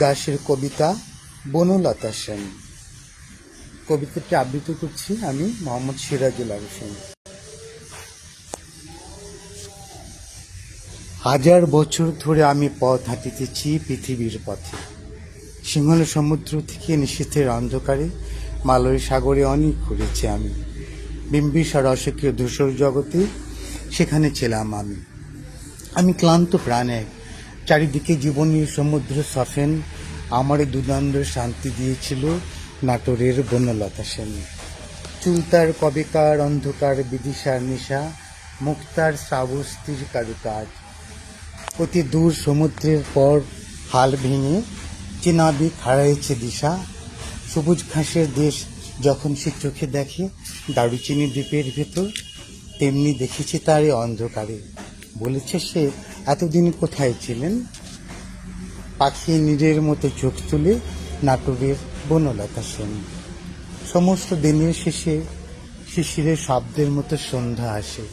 দাশের কবিতা বনলতা সেন। কবিতাটি আবৃত্তি করছি আমি, মোহাম্মদ সিরাজুল হোসেন। হাজার বছর ধরে আমি পথ হাঁটিতেছি পৃথিবীর পথে। সিংহল সমুদ্র থেকে নিশীথের অন্ধকারে মালয় সাগরে অনেক ঘুরেছি আমি। বিম্বিসার অসুখীয় ধূসর জগতে সেখানে ছিলাম আমি ক্লান্ত প্রাণে। চারিদিকে জীবনের সমুদ্র সফেন, আমার দুদণ্ড শান্তি দিয়েছিল নাটোরের বনলতা সেন। চুলতার কবেকার অন্ধকার বিদিশার নিশা, মুক্তার শ্রাবস্তির কারুকাজ। অতি দূর সমুদ্রের পর হাল ভেঙে চেনাবিক হারাইছে দিশা। সবুজ ঘাসের দেশ যখন সে চোখে দেখে দারুচিনি দ্বীপের ভেতর, তেমনি দেখেছে তারে অন্ধকারে। বলেছে সে এতদিন কোথায় ছিলেন। পাখি নীরের মতো চোখ তুলে নাটোরের বনলতা সেন। সমস্ত দিনের শেষে শিশিরের শব্দের মতো সন্ধ্যা আসে।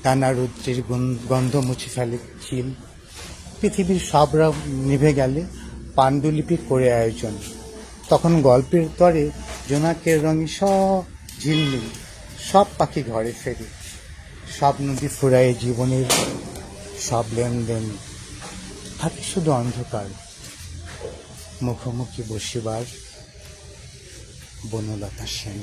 টানা রৌদ্রের গন্ধ মুছে ফেলে চিল। পৃথিবীর সব রং নিভে গেলে পাণ্ডুলিপি করে আয়োজন। তখন গল্পের তরে জোনাকের রঙে সব ঝিলমিল, সব পাখি ঘরে ফেরে। সব নদী ফুরায় জীবনের সব লেনদেন, থাকে শুধু অন্ধকার। মুখোমুখি বসিবার বনলতা সেন।